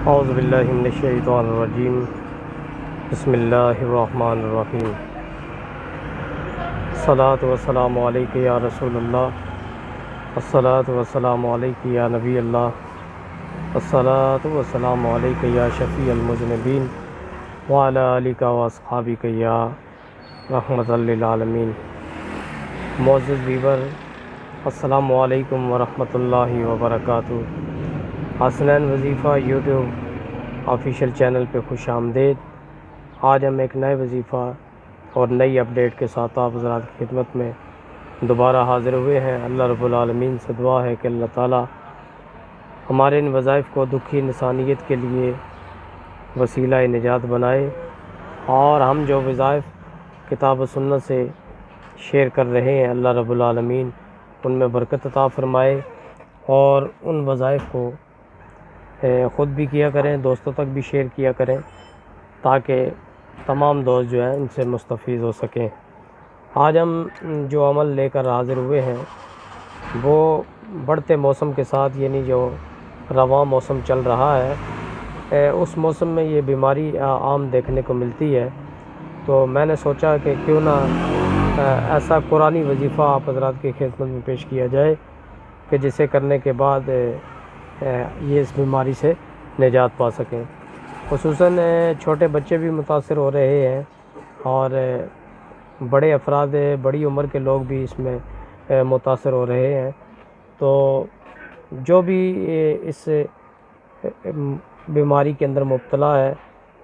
اعوذ باللہ من الشیطان الرجیم بسم اللہ الرحمن الرحیم الصلاۃ والسلام علیک یا رسول اللہ الصلاۃ والسلام علیک یا نبی اللہ الصلاۃ والسلام علیک یا شفیع المذنبین وعلی آلک واصحابک یا رحمۃ للعالمین۔ معزز ویور، السلام علیکم ورحمۃ اللہ وبرکاتہ۔ حسنین وظیفہ یوٹیوب آفیشیل چینل پہ خوش آمدید۔ آج ہم ایک نئے وظیفہ اور نئی اپڈیٹ کے ساتھ آپ حضرات کی خدمت میں دوبارہ حاضر ہوئے ہیں۔ اللہ رب العالمین سے دعا ہے کہ اللہ تعالی ہمارے ان وظائف کو دکھی انسانیت کے لیے وسیلہ نجات بنائے، اور ہم جو وظائف کتاب و سنت سے شیئر کر رہے ہیں اللہ رب العالمین ان میں برکت عطا فرمائے، اور ان وظائف کو خود بھی کیا کریں، دوستوں تک بھی شیئر کیا کریں، تاکہ تمام دوست جو ہیں ان سے مستفید ہو سکیں۔ آج ہم جو عمل لے کر حاضر ہوئے ہیں وہ بڑھتے موسم کے ساتھ، یعنی جو رواں موسم چل رہا ہے، اس موسم میں یہ بیماری عام دیکھنے کو ملتی ہے، تو میں نے سوچا کہ کیوں نہ ایسا قرآنی وظیفہ آپ حضرات کی خدمت میں پیش کیا جائے کہ جسے کرنے کے بعد یہ اس بیماری سے نجات پا سکیں۔ خصوصاً چھوٹے بچے بھی متاثر ہو رہے ہیں، اور بڑے افراد، بڑی عمر کے لوگ بھی اس میں متاثر ہو رہے ہیں۔ تو جو بھی اس بیماری کے اندر مبتلا ہے،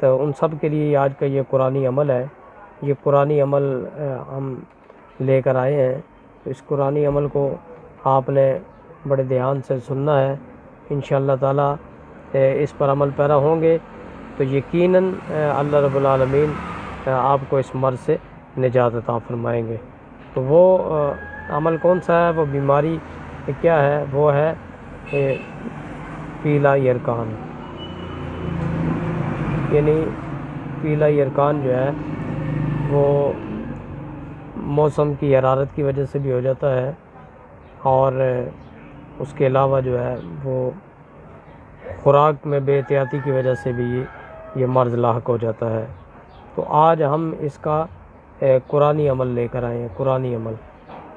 تو ان سب کے لیے آج کا یہ قرآنی عمل ہے۔ یہ قرآنی عمل ہم لے کر آئے ہیں، تو اس قرآنی عمل کو آپ نے بڑے دھیان سے سننا ہے۔ انشاءاللہ تعالی اس پر عمل پیرا ہوں گے تو یقیناً اللہ رب العالمین آپ کو اس مرض سے نجات عطا فرمائیں گے۔ تو وہ عمل کون سا ہے، وہ بیماری کیا ہے؟ وہ ہے پیلا یرکان۔ یعنی پیلا یرکان جو ہے وہ موسم کی حرارت کی وجہ سے بھی ہو جاتا ہے، اور اس کے علاوہ جو ہے وہ خوراک میں بے احتیاطی کی وجہ سے بھی یہ مرض لاحق ہو جاتا ہے۔ تو آج ہم اس کا قرآنی عمل لے کر آئے ہیں، قرآنی عمل۔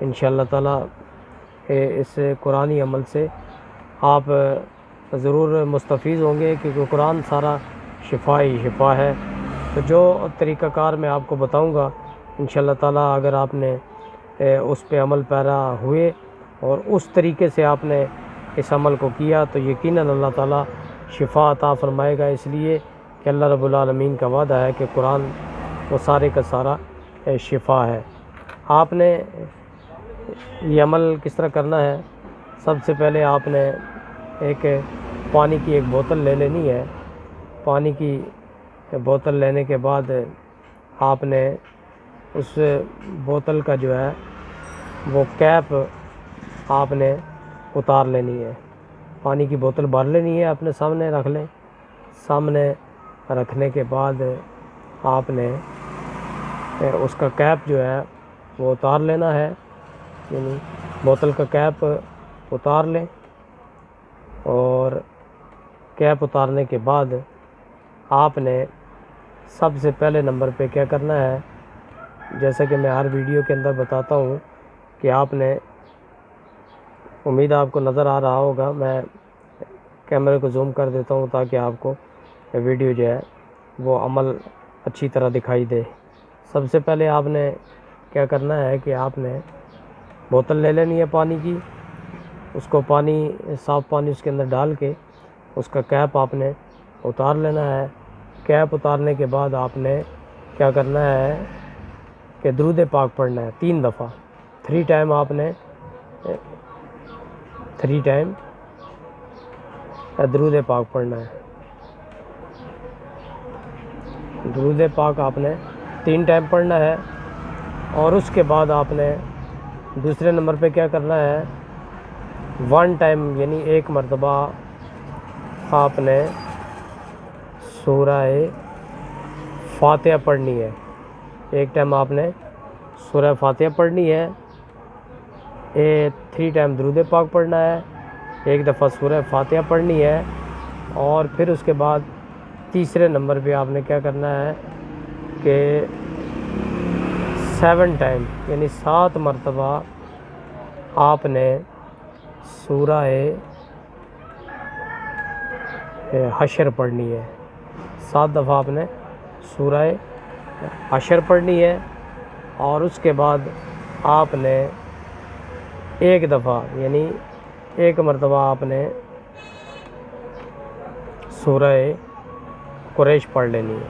انشاءاللہ تعالی اس قرآنی عمل سے آپ ضرور مستفید ہوں گے، کیونکہ قرآن سارا شفا ہی شفا ہے۔ تو جو طریقہ کار میں آپ کو بتاؤں گا، انشاءاللہ تعالی اگر آپ نے اس پہ عمل پیرا ہوئے اور اس طریقے سے آپ نے اس عمل کو کیا، تو یقیناً اللہ تعالی شفا عطا فرمائے گا، اس لیے کہ اللہ رب العالمین کا وعدہ ہے کہ قرآن وہ سارے کا سارا شفا ہے۔ آپ نے یہ عمل کس طرح کرنا ہے؟ سب سے پہلے آپ نے ایک پانی کی ایک بوتل لے لینی ہے۔ پانی کی بوتل لینے کے بعد آپ نے اس بوتل کا جو ہے وہ کیپ آپ نے اتار لینی ہے۔ پانی کی بوتل بھر لینی ہے، اپنے سامنے رکھ لیں۔ سامنے رکھنے کے بعد آپ نے اس کا کیپ جو ہے وہ اتار لینا ہے، یعنی بوتل کا کیپ اتار لیں، اور کیپ اتارنے کے بعد آپ نے سب سے پہلے نمبر پہ کیا کرنا ہے، جیسا کہ میں ہر ویڈیو کے اندر بتاتا ہوں کہ آپ نے، امید آپ کو نظر آ رہا ہوگا، میں کیمرے کو زوم کر دیتا ہوں تاکہ آپ کو ویڈیو جو ہے وہ عمل اچھی طرح دکھائی دے۔ سب سے پہلے آپ نے کیا کرنا ہے کہ آپ نے بوتل لے لینی ہے پانی کی، اس کو پانی، صاف پانی اس کے اندر ڈال کے اس کا کیپ آپ نے اتار لینا ہے۔ کیپ اتارنے کے بعد آپ نے کیا کرنا ہے کہ درود پاک پڑھنا ہے 3 دفعہ، 3 ٹائم آپ نے 3 ٹائم درود پاک پڑھنا ہے۔ درود پاک آپ نے 3 ٹائم پڑھنا ہے، اور اس کے بعد آپ نے دوسرے نمبر پہ کیا کرنا ہے، 1 ٹائم یعنی 1 مرتبہ آپ نے سورہ فاتحہ پڑھنی ہے۔ 1 ٹائم آپ نے سورہ فاتحہ پڑھنی ہے، 3 ٹائم درود پاک پڑھنا ہے، 1 دفعہ سورہ فاتحہ پڑھنی ہے، اور پھر اس کے بعد تیسرے نمبر پہ آپ نے کیا کرنا ہے کہ 7 ٹائم یعنی 7 مرتبہ آپ نے سورہ حشر پڑھنی ہے. 7 دفعہ آپ نے سورہ حشر پڑھنی ہے. اور اس کے بعد آپ نے 1 دفعہ یعنی 1 مرتبہ آپ نے سورہ قریش پڑھ لینی ہے.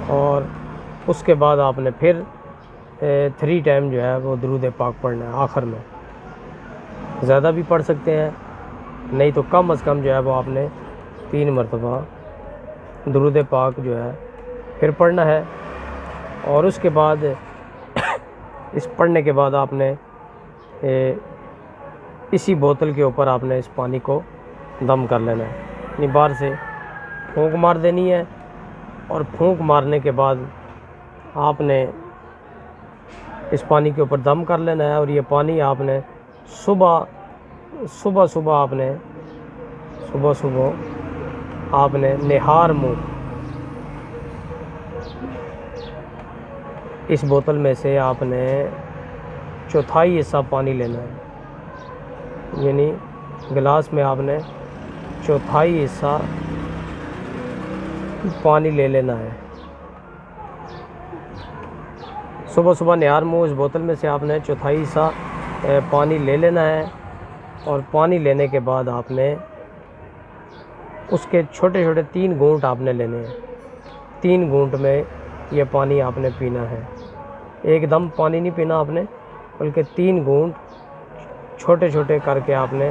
اور اس کے بعد آپ نے پھر 3 ٹائم جو ہے وہ درود پاک پڑھنا ہے آخر میں. زیادہ بھی پڑھ سکتے ہیں, نہیں تو کم از کم جو ہے وہ آپ نے 3 مرتبہ درود پاک جو ہے پھر پڑھنا ہے. اور اس کے بعد اس پڑھنے کے بعد آپ نے اسی بوتل کے اوپر آپ نے اس پانی کو دم کر لینا ہے, یعنی باہر سے پھونک مار دینی ہے. اور پھونک مارنے کے بعد آپ نے اس پانی کے اوپر دم کر لینا ہے. اور یہ پانی آپ نے صبح آپ نے نہار منہ اس بوتل میں سے آپ نے 1/4 حصہ پانی لینا ہے, یعنی گلاس میں آپ نے 1/4 حصہ پانی لے لینا ہے. صبح نہار منہ اس بوتل میں سے آپ نے 1/4 حصہ پانی لے لینا ہے. اور پانی لینے کے بعد آپ نے اس کے چھوٹے 3 گھونٹ آپ نے لینے ہیں. 3 گھونٹ میں یہ پانی آپ نے پینا ہے. ایک دم پانی نہیں پینا آپ نے, بلکہ 3 گھونٹ چھوٹے کر کے آپ نے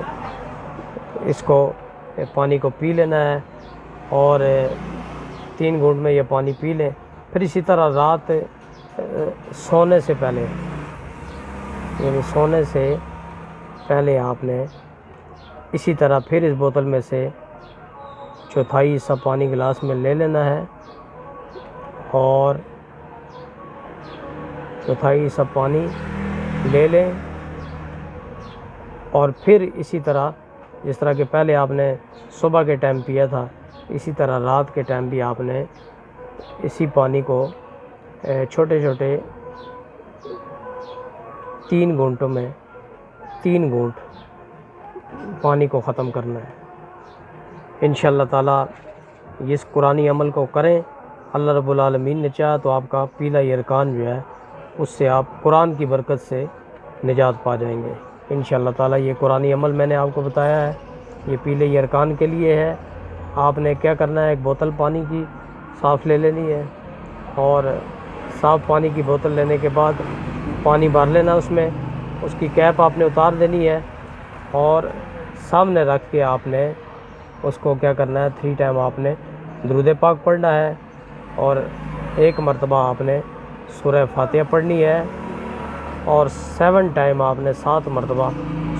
اس کو پانی کو پی لینا ہے. اور 3 گھونٹ میں یہ پانی پی لیں. پھر اسی طرح رات سونے سے پہلے یعنی سونے سے پہلے آپ نے اسی طرح پھر اس بوتل میں سے 1/4 حصہ پانی گلاس میں لے لینا ہے. اور 1/4 حصہ پانی لے لیں. اور پھر اسی طرح جس طرح کہ پہلے آپ نے صبح کے ٹائم پیا تھا, اسی طرح رات کے ٹائم بھی آپ نے اسی پانی کو چھوٹے 3 گھونٹوں میں 3 گھونٹ پانی کو ختم کرنا ہے. انشاءاللہ تعالیٰ اس قرآنی عمل کو کریں. اللہ رب العالمین نے چاہا تو آپ کا پیلا یرکان جو ہے اس سے آپ قرآن کی برکت سے نجات پا جائیں گے انشاءاللہ تعالیٰ. یہ قرآنی عمل میں نے آپ کو بتایا ہے, یہ پیلے یرکان کے لیے ہے. آپ نے کیا کرنا ہے, ایک بوتل پانی کی صاف لے لینی ہے. اور صاف پانی کی بوتل لینے کے بعد پانی بھر لینا, اس کی کیپ آپ نے اتار دینی ہے. اور سامنے رکھ کے آپ نے اس کو کیا کرنا ہے, 3 ٹائم آپ نے درود پاک پڑھنا ہے. اور 1 مرتبہ آپ نے سورہ فاتحہ پڑھنی ہے. اور 7 ٹائم آپ نے 7 مرتبہ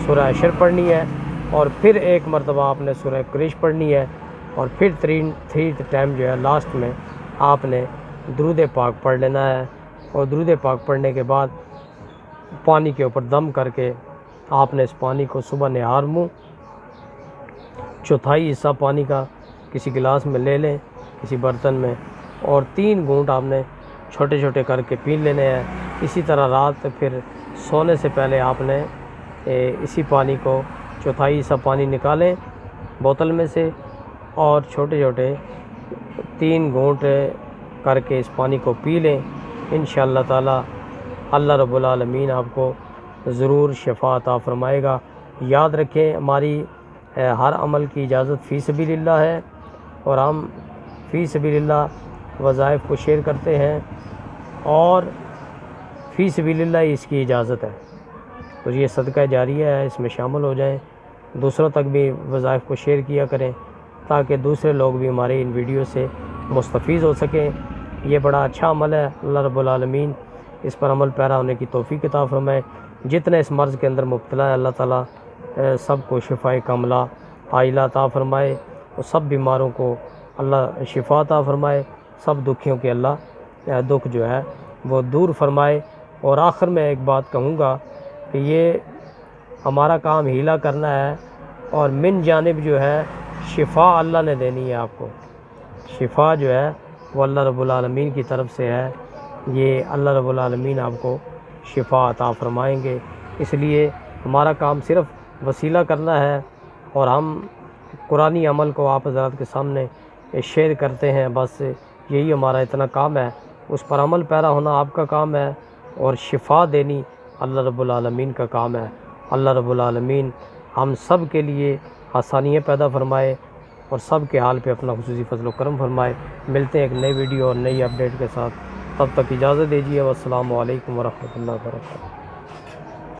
سورہ حشر پڑھنی ہے. اور پھر 1 مرتبہ آپ نے سورہ قریش پڑھنی ہے. اور پھر 3 ٹائم جو ہے لاسٹ میں آپ نے درود پاک پڑھ لینا ہے. اور درود پاک پڑھنے کے بعد پانی کے اوپر دم کر کے آپ نے اس پانی کو صبح نہار منہ 1/4 حصہ پانی کا کسی گلاس میں لے لیں, کسی برتن میں. اور 3 گھونٹ آپ نے چھوٹے کر کے پی لینے ہیں. اسی طرح رات پھر سونے سے پہلے آپ نے اسی پانی کو 1/4 حصہ پانی نکالیں بوتل میں سے, اور چھوٹے 3 گھونٹ کر کے اس پانی کو پی لیں. انشاءاللہ تعالیٰ اللہ رب العالمین آپ کو ضرور شفا عطا فرمائے گا. یاد رکھیں, ہماری ہر عمل کی اجازت فی سبیل اللہ ہے, اور ہم فی سبیل اللہ وظائف کو شیئر کرتے ہیں, اور فی سبیل اللہ اس کی اجازت ہے. تو یہ صدقہ جاریہ ہے, اس میں شامل ہو جائیں. دوسروں تک بھی وظائف کو شیئر کیا کریں تاکہ دوسرے لوگ بھی ہمارے ان ویڈیو سے مستفیض ہو سکیں. یہ بڑا اچھا عمل ہے, اللہ رب العالمین اس پر عمل پیرا ہونے کی توفیق عطا فرمائے. جتنے اس مرض کے اندر مبتلا ہے اللہ تعالیٰ سب کو شفاء کاملہ عاجلہ عطا فرمائے, اور سب بیماروں کو اللہ شفا عطا فرمائے, سب دکھیوں کے اللہ دکھ جو ہے وہ دور فرمائے. اور آخر میں ایک بات کہوں گا کہ یہ ہمارا کام ہیلا کرنا ہے, اور من جانب جو ہے شفا اللہ نے دینی ہے آپ کو، شفا جو ہے وہ اللہ رب العالمین کی طرف سے ہے، یہ اللہ رب العالمین آپ کو شفا عطا فرمائیں گے۔ اس لیے ہمارا کام صرف وسیلہ کرنا ہے، اور ہم قرآنی عمل کو آپ حضرات کے سامنے شیئر کرتے ہیں، بس یہی ہمارا اتنا کام ہے، اس پر عمل پیرا ہونا آپ کا کام ہے، اور شفا دینی اللہ رب العالمین کا کام ہے۔ اللہ رب العالمین ہم سب کے لیے آسانیاں پیدا فرمائے، اور سب کے حال پہ اپنا خصوصی فضل و کرم فرمائے۔ ملتے ہیں ایک نئی ویڈیو اور نئی اپڈیٹ کے ساتھ، تب تک اجازت دیجیے، والسلام علیکم ورحمۃ اللہ وبرکاتہ۔